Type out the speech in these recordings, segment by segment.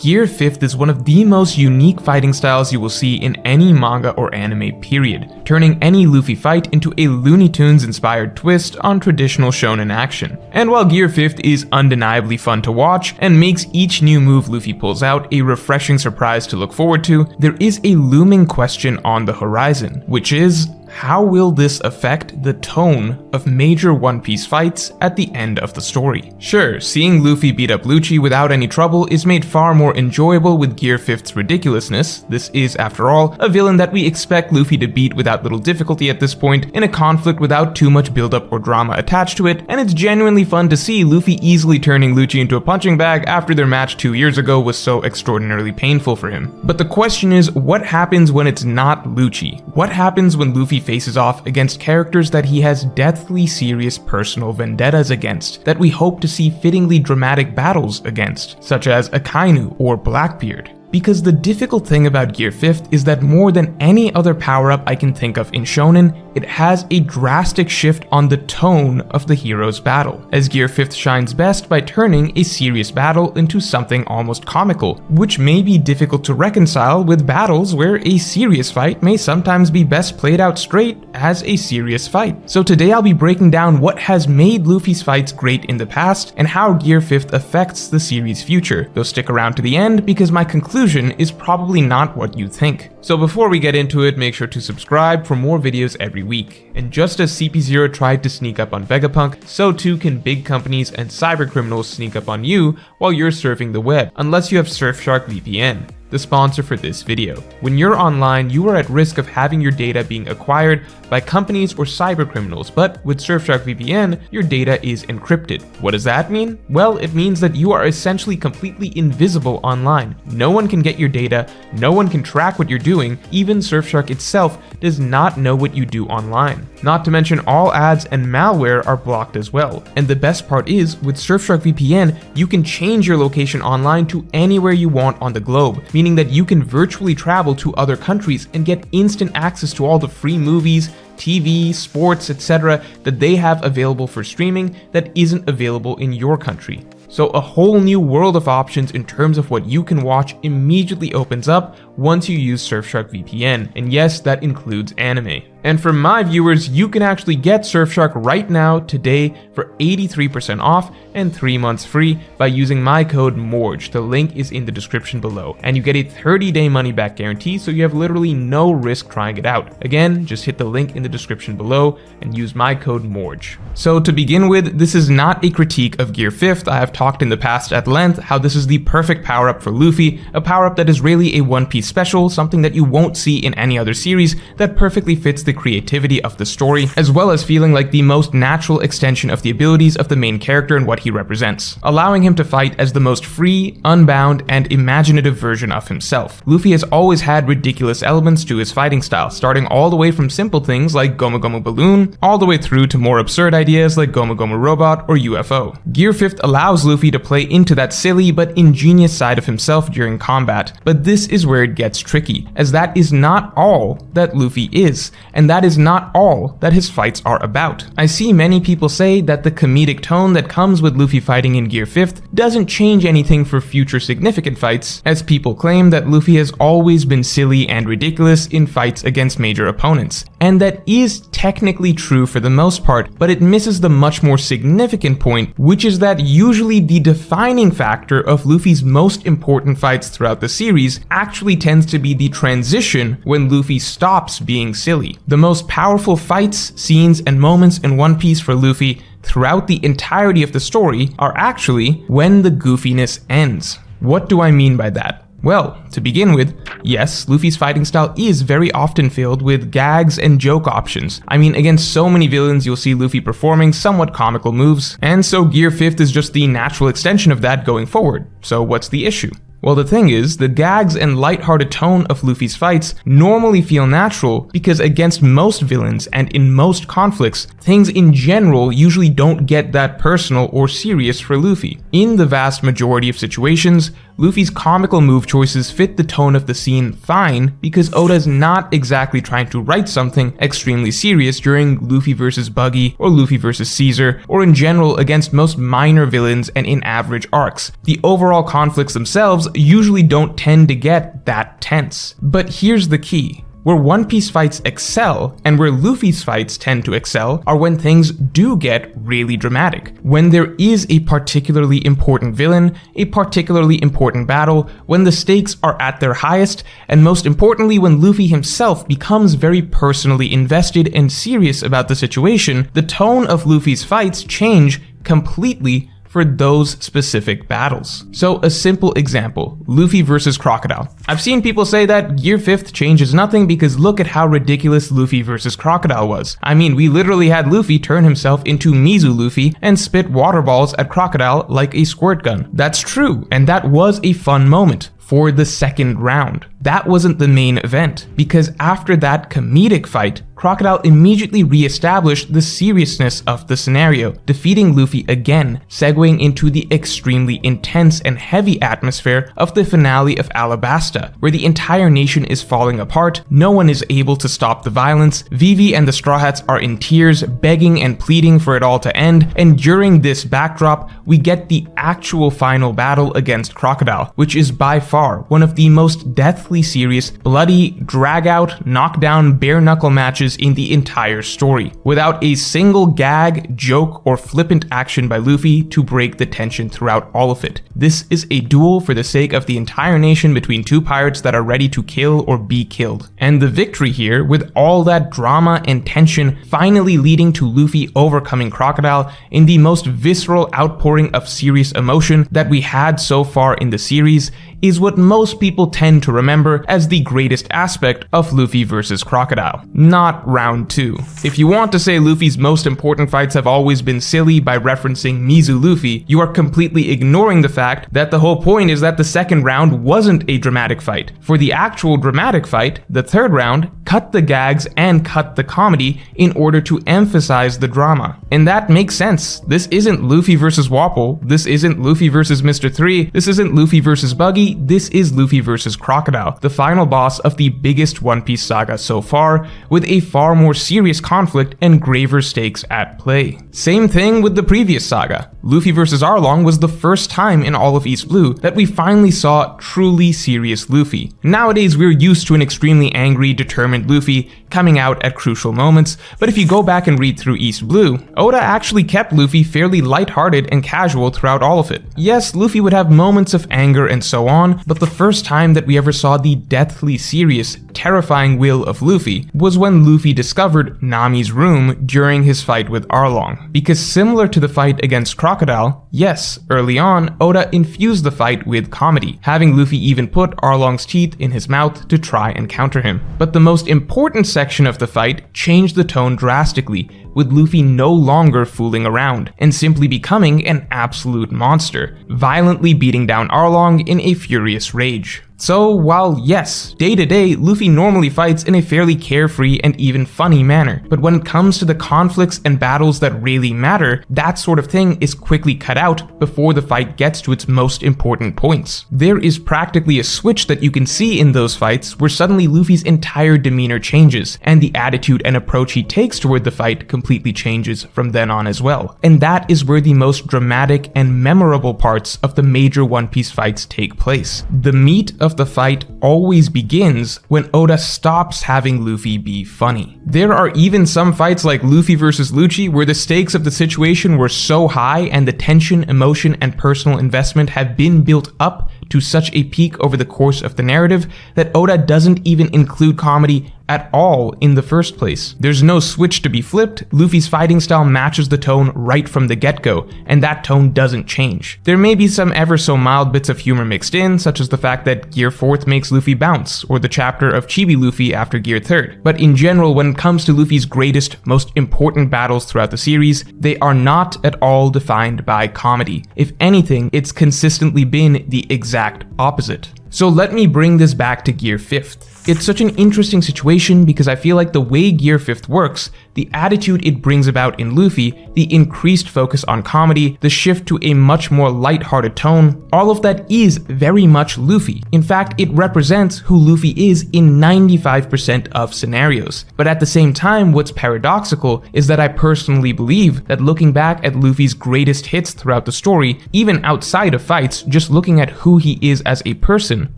Gear 5th is one of the most unique fighting styles you will see in any manga or anime period, turning any Luffy fight into a Looney Tunes inspired twist on traditional shonen action. And while Gear 5th is undeniably fun to watch and makes each new move Luffy pulls out a refreshing surprise to look forward to, there is a looming question on the horizon, which is, how will this affect the tone of major One Piece fights at the end of the story? Sure, seeing Luffy beat up Lucci without any trouble is made far more enjoyable with Gear 5th's ridiculousness. This is, after all, a villain that we expect Luffy to beat without little difficulty at this point, in a conflict without too much buildup or drama attached to it, and it's genuinely fun to see Luffy easily turning Lucci into a punching bag after their match 2 years ago was so extraordinarily painful for him. But the question is, what happens when it's not Lucci? What happens when Luffy faces off against characters that he has deathly serious personal vendettas against, that we hope to see fittingly dramatic battles against, such as Akainu or Blackbeard? Because the difficult thing about Gear 5th is that more than any other power-up I can think of in shonen, it has a drastic shift on the tone of the hero's battle, as Gear 5th shines best by turning a serious battle into something almost comical, which may be difficult to reconcile with battles where a serious fight may sometimes be best played out straight as a serious fight. So today I'll be breaking down what has made Luffy's fights great in the past and how Gear 5th affects the series' future. Though stick around to the end because my conclusion is probably not what you think. So before we get into it, make sure to subscribe for more videos every week. And just as CP0 tried to sneak up on Vegapunk, so too can big companies and cybercriminals sneak up on you while you're surfing the web, unless you have Surfshark VPN, the sponsor for this video. When you're online, you are at risk of having your data being acquired by companies or cybercriminals, but with Surfshark VPN, your data is encrypted. What does that mean? Well, it means that you are essentially completely invisible online. No one can get your data, no one can track what you're doing, even Surfshark itself does not know what you do online. Not to mention all ads and malware are blocked as well. And the best part is, with Surfshark VPN, you can change your location online to anywhere you want on the globe, meaning that you can virtually travel to other countries and get instant access to all the free movies, TV, sports, etc. that they have available for streaming that isn't available in your country. So a whole new world of options in terms of what you can watch immediately opens up once you use Surfshark VPN, and yes, that includes anime. And for my viewers, you can actually get Surfshark right now, today, for 83% off and 3 months free by using my code MORGE. The link is in the description below. And you get a 30-day money-back guarantee, so you have literally no risk trying it out. Again, just hit the link in the description below and use my code MORGE. So to begin with, this is not a critique of Gear 5th. I have talked in the past at length how this is the perfect power-up for Luffy, a power-up that is really a One Piece special, something that you won't see in any other series, that perfectly fits the creativity of the story, as well as feeling like the most natural extension of the abilities of the main character and what he represents, allowing him to fight as the most free, unbound, and imaginative version of himself. Luffy has always had ridiculous elements to his fighting style, starting all the way from simple things like Gomu Gomu Balloon, all the way through to more absurd ideas like Gomu Gomu Robot or UFO. Gear 5th allows Luffy to play into that silly but ingenious side of himself during combat, but this is where it gets tricky, as that is not all that Luffy is, and that is not all that his fights are about. I see many people say that the comedic tone that comes with Luffy fighting in Gear 5th doesn't change anything for future significant fights, as people claim that Luffy has always been silly and ridiculous in fights against major opponents. And that is technically true for the most part, but it misses the much more significant point, which is that usually the defining factor of Luffy's most important fights throughout the series actually tends to be the transition when Luffy stops being silly. The most powerful fights, scenes, and moments in One Piece for Luffy throughout the entirety of the story are actually when the goofiness ends. What do I mean by that? Well, to begin with, yes, Luffy's fighting style is very often filled with gags and joke options. I mean, against so many villains, you'll see Luffy performing somewhat comical moves, and so Gear 5th is just the natural extension of that going forward. So what's the issue? Well, the thing is, the gags and lighthearted tone of Luffy's fights normally feel natural because against most villains and in most conflicts, things in general usually don't get that personal or serious for Luffy. In the vast majority of situations, Luffy's comical move choices fit the tone of the scene fine because Oda's not exactly trying to write something extremely serious during Luffy vs. Buggy or Luffy vs. Caesar, or in general against most minor villains and in average arcs. The overall conflicts themselves usually don't tend to get that tense. But here's the key. Where One Piece fights excel, and where Luffy's fights tend to excel, are when things do get really dramatic. When there is a particularly important villain, a particularly important battle, when the stakes are at their highest, and most importantly when Luffy himself becomes very personally invested and serious about the situation, the tone of Luffy's fights change completely for those specific battles. So a simple example, Luffy versus Crocodile. I've seen people say that Gear 5th changes nothing because look at how ridiculous Luffy versus Crocodile was. I mean, we literally had Luffy turn himself into Mizu Luffy and spit water balls at Crocodile like a squirt gun. That's true, and that was a fun moment for the second round. That wasn't the main event, because after that comedic fight, Crocodile immediately re-established the seriousness of the scenario, defeating Luffy again, segueing into the extremely intense and heavy atmosphere of the finale of Alabasta, where the entire nation is falling apart, no one is able to stop the violence, Vivi and the Straw Hats are in tears, begging and pleading for it all to end, and during this backdrop, we get the actual final battle against Crocodile, which is by far one of the most deathly serious, bloody, drag-out, knockdown, bare-knuckle matches in the entire story, without a single gag, joke, or flippant action by Luffy to break the tension throughout all of it. This is a duel for the sake of the entire nation between two pirates that are ready to kill or be killed. And the victory here, with all that drama and tension finally leading to Luffy overcoming Crocodile in the most visceral outpouring of serious emotion that we had so far in the series, is what most people tend to remember as the greatest aspect of Luffy vs. Crocodile, not round 2. If you want to say Luffy's most important fights have always been silly by referencing Mizu Luffy, you are completely ignoring the fact that the whole point is that the second round wasn't a dramatic fight. For the actual dramatic fight, the third round cut the gags and cut the comedy in order to emphasize the drama. And that makes sense. This isn't Luffy vs. Wapol, this isn't Luffy vs. Mr. 3, this isn't Luffy vs. Buggy, this is Luffy vs. Crocodile, the final boss of the biggest One Piece saga so far, with a far more serious conflict and graver stakes at play. Same thing with the previous saga. Luffy vs. Arlong was the first time in all of East Blue that we finally saw truly serious Luffy. Nowadays we're used to an extremely angry, determined Luffy coming out at crucial moments, but if you go back and read through East Blue, Oda actually kept Luffy fairly lighthearted and casual throughout all of it. Yes, Luffy would have moments of anger and so on, but the first time that we ever saw the deathly serious, terrifying will of Luffy was when Luffy discovered Nami's room during his fight with Arlong. Because similar to the fight against Crocodile, yes, early on, Oda infused the fight with comedy, having Luffy even put Arlong's teeth in his mouth to try and counter him. But the most important section of the fight changed the tone drastically, with Luffy no longer fooling around and simply becoming an absolute monster, violently beating down Arlong in a furious rage. So while yes, day to day, Luffy normally fights in a fairly carefree and even funny manner, but when it comes to the conflicts and battles that really matter, that sort of thing is quickly cut out before the fight gets to its most important points. There is practically a switch that you can see in those fights where suddenly Luffy's entire demeanor changes, and the attitude and approach he takes toward the fight completely changes from then on as well. And that is where the most dramatic and memorable parts of the major One Piece fights take place. The meat of the fight always begins when Oda stops having Luffy be funny. There are even some fights like Luffy vs. Lucci where the stakes of the situation were so high and the tension, emotion, and personal investment have been built up to such a peak over the course of the narrative that Oda doesn't even include comedy at all in the first place. There's no switch to be flipped, Luffy's fighting style matches the tone right from the get-go, and that tone doesn't change. There may be some ever so mild bits of humor mixed in, such as the fact that Gear 4th makes Luffy bounce, or the chapter of Chibi Luffy after Gear 3rd. But in general, when it comes to Luffy's greatest, most important battles throughout the series, they are not at all defined by comedy. If anything, it's consistently been the exact opposite. So let me bring this back to Gear 5th. It's such an interesting situation because I feel like the way Gear 5th works, the attitude it brings about in Luffy, the increased focus on comedy, the shift to a much more lighthearted tone, all of that is very much Luffy. In fact, it represents who Luffy is in 95% of scenarios. But at the same time, what's paradoxical is that I personally believe that looking back at Luffy's greatest hits throughout the story, even outside of fights, just looking at who he is as a person,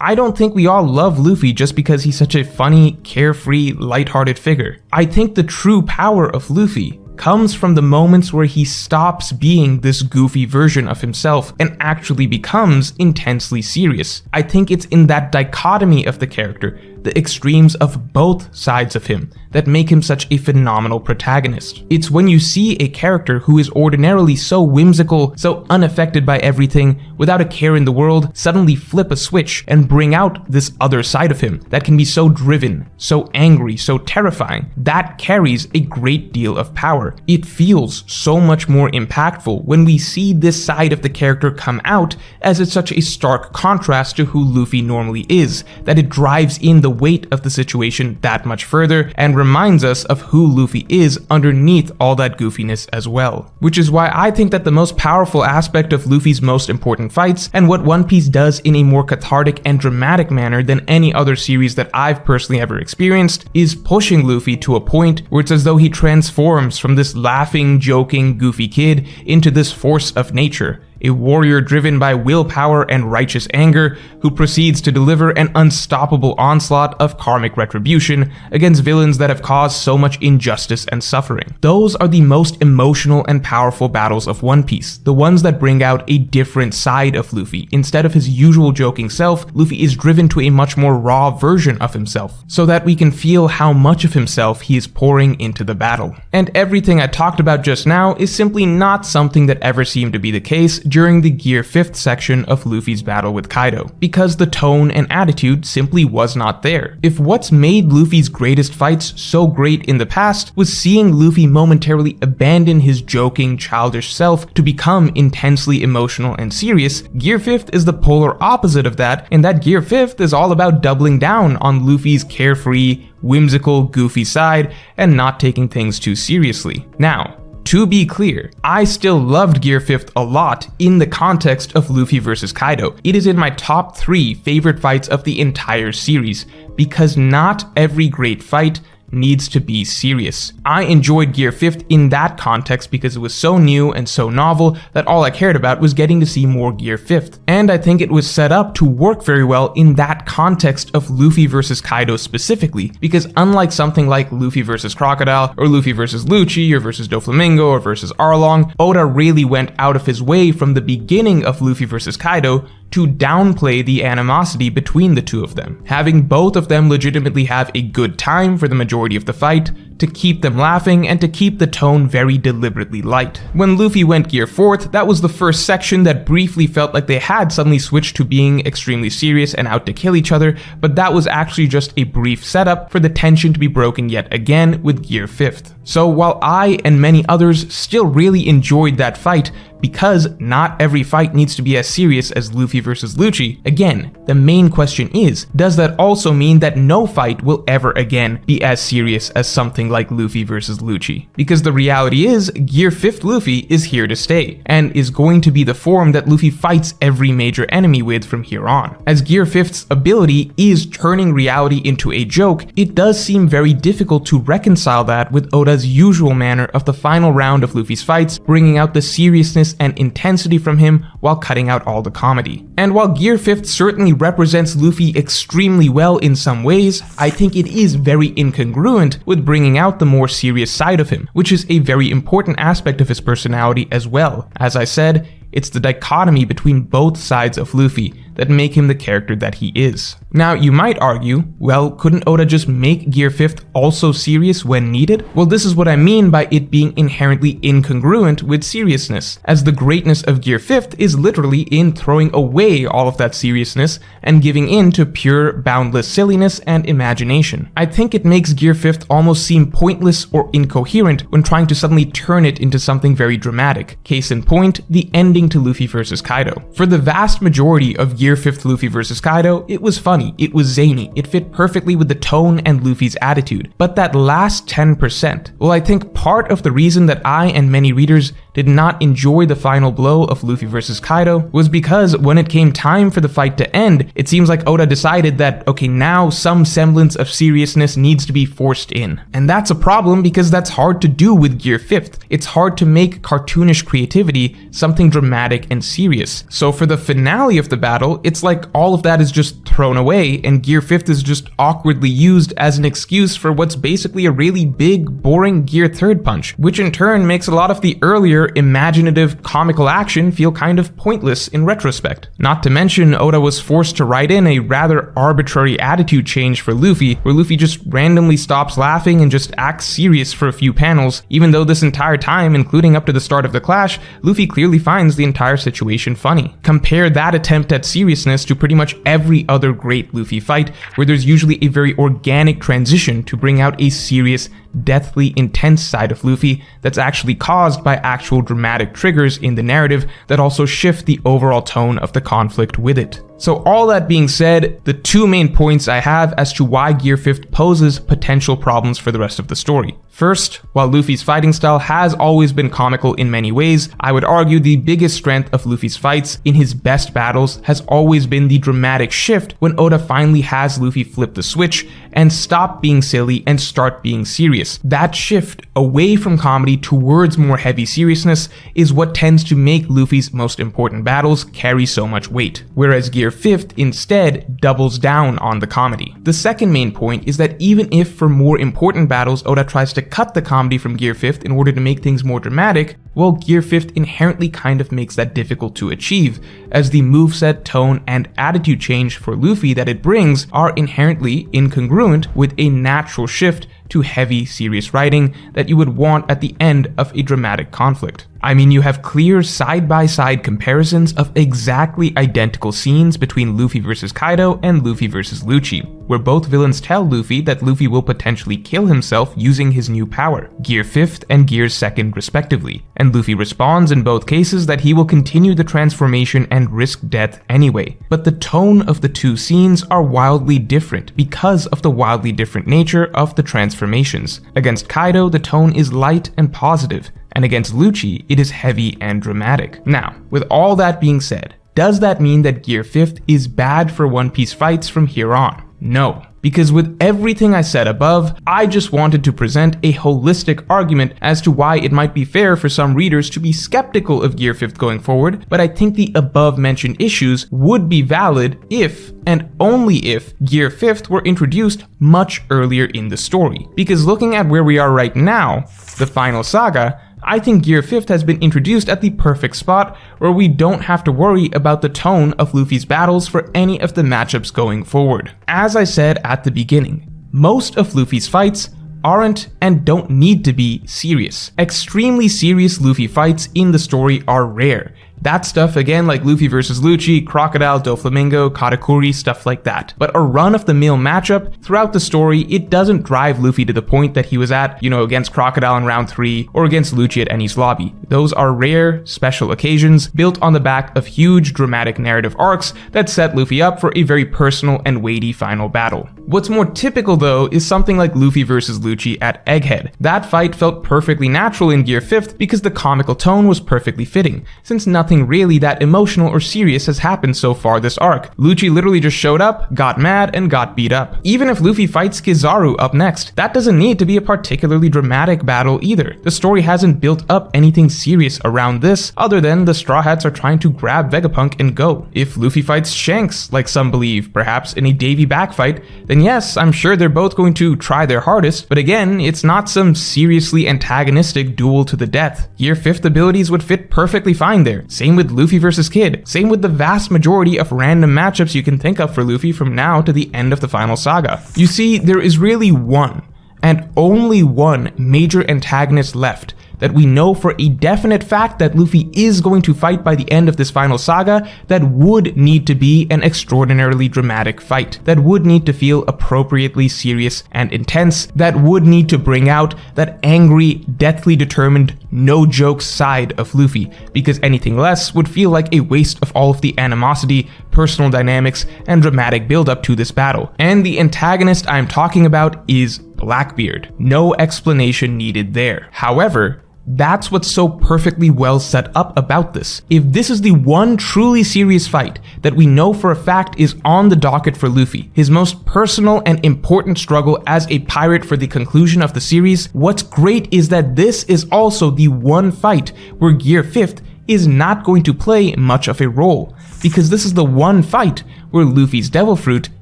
I don't think we all love Luffy just because he's such a funny, carefree, lighthearted figure. I think the true power of Luffy comes from the moments where he stops being this goofy version of himself and actually becomes intensely serious. I think it's in that dichotomy of the character, the extremes of both sides of him, that make him such a phenomenal protagonist. It's when you see a character who is ordinarily so whimsical, so unaffected by everything, without a care in the world, suddenly flip a switch and bring out this other side of him that can be so driven, so angry, so terrifying. That carries a great deal of power. It feels so much more impactful when we see this side of the character come out, as it's such a stark contrast to who Luffy normally is, that it drives in the weight of the situation that much further and reminds us of who Luffy is underneath all that goofiness as well. Which is why I think that the most powerful aspect of Luffy's most important fights, and what One Piece does in a more cathartic and dramatic manner than any other series that I've personally ever experienced, is pushing Luffy to a point where it's as though he transforms from this laughing, joking, goofy kid into this force of nature. A warrior driven by willpower and righteous anger, who proceeds to deliver an unstoppable onslaught of karmic retribution against villains that have caused so much injustice and suffering. Those are the most emotional and powerful battles of One Piece, the ones that bring out a different side of Luffy. Instead of his usual joking self, Luffy is driven to a much more raw version of himself, so that we can feel how much of himself he is pouring into the battle. And everything I talked about just now is simply not something that ever seemed to be the case during the Gear 5th section of Luffy's battle with Kaido, because the tone and attitude simply was not there. If what's made Luffy's greatest fights so great in the past was seeing Luffy momentarily abandon his joking, childish self to become intensely emotional and serious, Gear 5th is the polar opposite of that, and that Gear 5th is all about doubling down on Luffy's carefree, whimsical, goofy side and not taking things too seriously. Now, to be clear, I still loved Gear 5th a lot in the context of Luffy vs. Kaido. It is in my top 3 favorite fights of the entire series, because not every great fight needs to be serious. I enjoyed Gear 5th in that context because it was so new and so novel that all I cared about was getting to see more Gear 5th. And I think it was set up to work very well in that context of Luffy versus Kaido specifically, because unlike something like Luffy versus Crocodile, or Luffy versus Lucci, or versus Doflamingo, or versus Arlong, Oda really went out of his way from the beginning of Luffy versus Kaido to downplay the animosity between the two of them, having both of them legitimately have a good time for the majority of the fight, to keep them laughing and to keep the tone very deliberately light. When Luffy went Gear 4th, that was the first section that briefly felt like they had suddenly switched to being extremely serious and out to kill each other, but that was actually just a brief setup for the tension to be broken yet again with Gear 5th. So while I and many others still really enjoyed that fight, because not every fight needs to be as serious as Luffy versus Lucci, again, the main question is, does that also mean that no fight will ever again be as serious as something like Luffy versus Lucci? Because the reality is, Gear 5th Luffy is here to stay, and is going to be the form that Luffy fights every major enemy with from here on. As Gear 5th's ability is turning reality into a joke, it does seem very difficult to reconcile that with Oda's usual manner of the final round of Luffy's fights, bringing out the seriousness and intensity from him while cutting out all the comedy. And while Gear 5th certainly represents Luffy extremely well in some ways, I think it is very incongruent with bringing out the more serious side of him, which is a very important aspect of his personality as well. As I said, it's the dichotomy between both sides of Luffy that make him the character that he is. Now, you might argue, well, couldn't Oda just make Gear 5th also serious when needed? Well, this is what I mean by it being inherently incongruent with seriousness, as the greatness of Gear 5th is literally in throwing away all of that seriousness and giving in to pure, boundless silliness and imagination. I think it makes Gear 5th almost seem pointless or incoherent when trying to suddenly turn it into something very dramatic. Case in point, the ending ending to Luffy vs. Kaido. For the vast majority of Gear 5th Luffy vs. Kaido, it was funny, it was zany, it fit perfectly with the tone and Luffy's attitude. But that last 10%, well, I think part of the reason that I and many readers did not enjoy the final blow of Luffy vs. Kaido was because when it came time for the fight to end, it seems like Oda decided that, okay, now some semblance of seriousness needs to be forced in. And that's a problem because that's hard to do with Gear 5th. It's hard to make cartoonish creativity something dramatic and serious. So for the finale of the battle, it's like all of that is just thrown away and Gear 5th is just awkwardly used as an excuse for what's basically a really big, boring Gear 3rd punch, which in turn makes a lot of the earlier imaginative comical action feel kind of pointless in retrospect. Not to mention, Oda was forced to write in a rather arbitrary attitude change for Luffy, where Luffy just randomly stops laughing and just acts serious for a few panels, even though this entire time, including up to the start of the clash, Luffy clearly finds the entire situation funny. Compare that attempt at seriousness to pretty much every other great Luffy fight, where there's usually a very organic transition to bring out a serious, deathly intense side of Luffy that's actually caused by actual dramatic triggers in the narrative that also shift the overall tone of the conflict with it. So all that being said, the two main points I have as to why Gear 5th poses potential problems for the rest of the story. First, while Luffy's fighting style has always been comical in many ways, I would argue the biggest strength of Luffy's fights in his best battles has always been the dramatic shift when Oda finally has Luffy flip the switch and stop being silly and start being serious. That shift away from comedy towards more heavy seriousness is what tends to make Luffy's most important battles carry so much weight, whereas Gear 5th instead doubles down on the comedy. The second main point is that even if for more important battles Oda tries to cut the comedy from Gear 5th in order to make things more dramatic, well, Gear 5th inherently kind of makes that difficult to achieve, as the moveset, tone, and attitude change for Luffy that it brings are inherently incongruent with a natural shift to heavy, serious writing that you would want at the end of a dramatic conflict. I mean, you have clear side-by-side comparisons of exactly identical scenes between Luffy vs. Kaido and Luffy vs. Lucci, where both villains tell Luffy that Luffy will potentially kill himself using his new power, Gear 5th and Gear 2nd respectively, and Luffy responds in both cases that he will continue the transformation and risk death anyway. But the tone of the two scenes are wildly different because of the wildly different nature of the transformations. Against Kaido, the tone is light and positive, and against Lucci, it is heavy and dramatic. Now, with all that being said, does that mean that Gear 5th is bad for One Piece fights from here on? No. Because with everything I said above, I just wanted to present a holistic argument as to why it might be fair for some readers to be skeptical of Gear 5th going forward, but I think the above mentioned issues would be valid if, and only if, Gear 5th were introduced much earlier in the story. Because looking at where we are right now, the final saga, I think Gear 5th has been introduced at the perfect spot where we don't have to worry about the tone of Luffy's battles for any of the matchups going forward. As I said at the beginning, most of Luffy's fights aren't and don't need to be serious. Extremely serious Luffy fights in the story are rare. That stuff, again, like Luffy vs. Lucci, Crocodile, Doflamingo, Katakuri, stuff like that. But a run-of-the-mill matchup, throughout the story, it doesn't drive Luffy to the point that he was at, against Crocodile in round 3, or against Lucci at Enies Lobby. Those are rare, special occasions, built on the back of huge, dramatic narrative arcs that set Luffy up for a very personal and weighty final battle. What's more typical, though, is something like Luffy vs. Lucci at Egghead. That fight felt perfectly natural in Gear 5th because the comical tone was perfectly fitting, since nothing really that emotional or serious has happened so far this arc. Lucci literally just showed up, got mad, and got beat up. Even if Luffy fights Kizaru up next, that doesn't need to be a particularly dramatic battle either. The story hasn't built up anything serious around this, other than the Straw Hats are trying to grab Vegapunk and go. If Luffy fights Shanks, like some believe, perhaps in a Davy back fight, then yes, I'm sure they're both going to try their hardest, but again, it's not some seriously antagonistic duel to the death. Gear 5th abilities would fit perfectly fine there. Same with Luffy vs. Kid. Same with the vast majority of random matchups you can think of for Luffy from now to the end of the final saga. You see, there is really one, and only one, major antagonist left that we know for a definite fact that Luffy is going to fight by the end of this final saga, that would need to be an extraordinarily dramatic fight, that would need to feel appropriately serious and intense, that would need to bring out that angry, deathly determined, no jokes side of Luffy, because anything less would feel like a waste of all of the animosity, personal dynamics, and dramatic build-up to this battle. And the antagonist I'm talking about is Blackbeard. No explanation needed there. However, that's what's so perfectly well set up about this. If this is the one truly serious fight that we know for a fact is on the docket for Luffy, his most personal and important struggle as a pirate for the conclusion of the series, what's great is that this is also the one fight where Gear 5th is not going to play much of a role, because this is the one fight where Luffy's Devil Fruit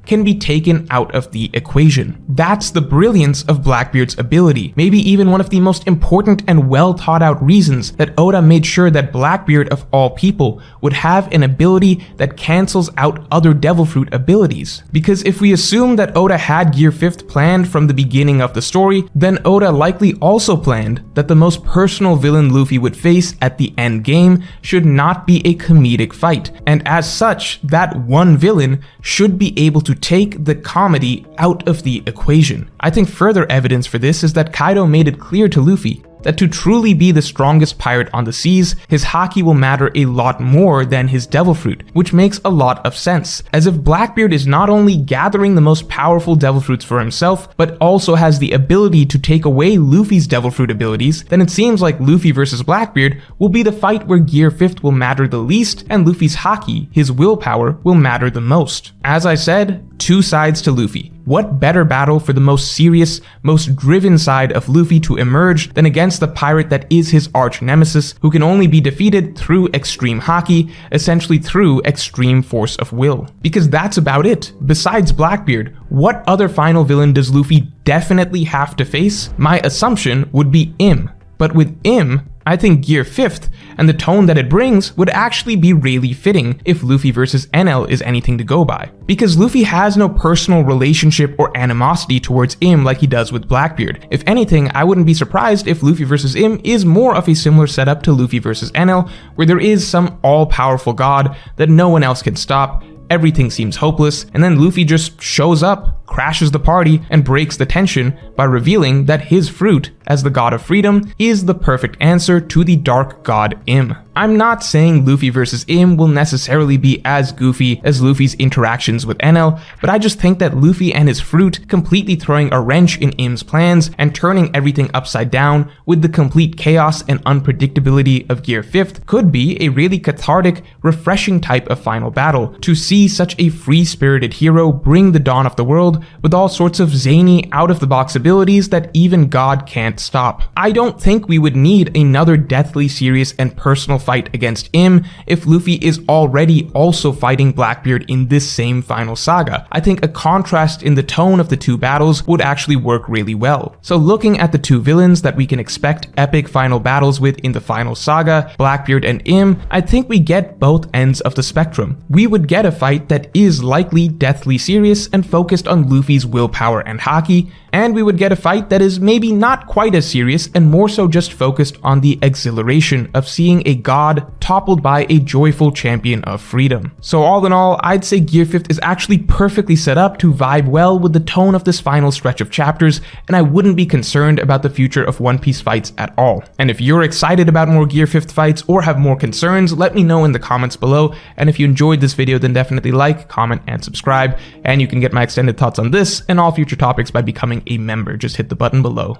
can be taken out of the equation. That's the brilliance of Blackbeard's ability, maybe even one of the most important and well thought out reasons that Oda made sure that Blackbeard of all people would have an ability that cancels out other Devil Fruit abilities. Because if we assume that Oda had Gear 5th planned from the beginning of the story, then Oda likely also planned that the most personal villain Luffy would face at the end game should not be a comedic fight, and as such, that one villain should be able to take the comedy out of the equation. I think further evidence for this is that Kaido made it clear to Luffy that to truly be the strongest pirate on the seas, his haki will matter a lot more than his Devil Fruit, which makes a lot of sense, as if Blackbeard is not only gathering the most powerful Devil Fruits for himself, but also has the ability to take away Luffy's Devil Fruit abilities, then it seems like Luffy versus Blackbeard will be the fight where Gear 5th will matter the least, and Luffy's haki, his willpower, will matter the most. As I said, two sides to Luffy. What better battle for the most serious, most driven side of Luffy to emerge than against the pirate that is his arch nemesis, who can only be defeated through extreme haki, essentially through extreme force of will. Because that's about it. Besides Blackbeard, what other final villain does Luffy definitely have to face? My assumption would be Im. But with Im, I think Gear 5th and the tone that it brings would actually be really fitting if Luffy versus Enel is anything to go by. Because Luffy has no personal relationship or animosity towards Im like he does with Blackbeard. If anything, I wouldn't be surprised if Luffy versus Im is more of a similar setup to Luffy versus Enel, where there is some all-powerful god that no one else can stop, everything seems hopeless, and then Luffy just shows up, crashes the party, and breaks the tension by revealing that his fruit, as the god of freedom, is the perfect answer to the dark god Im. I'm not saying Luffy versus Im will necessarily be as goofy as Luffy's interactions with Enel, but I just think that Luffy and his fruit completely throwing a wrench in Im's plans and turning everything upside down with the complete chaos and unpredictability of Gear 5th could be a really cathartic, refreshing type of final battle. To see such a free-spirited hero bring the dawn of the world with all sorts of zany, out-of-the-box abilities that even God can't stop. I don't think we would need another deathly serious and personal fight against Im if Luffy is already also fighting Blackbeard in this same final saga. I think a contrast in the tone of the two battles would actually work really well. So looking at the two villains that we can expect epic final battles with in the final saga, Blackbeard and Im, I think we get both ends of the spectrum. We would get a fight that is likely deathly serious and focused on Luffy's willpower and haki, and we would get a fight that is maybe not quite as serious and more so just focused on the exhilaration of seeing a god toppled by a joyful champion of freedom. So all in all, I'd say Gear 5th is actually perfectly set up to vibe well with the tone of this final stretch of chapters, and I wouldn't be concerned about the future of One Piece fights at all. And if you're excited about more Gear 5th fights or have more concerns, let me know in the comments below, and if you enjoyed this video then definitely like, comment, and subscribe, and you can get my extended thoughts on this and all future topics by becoming a member. Just hit the button below.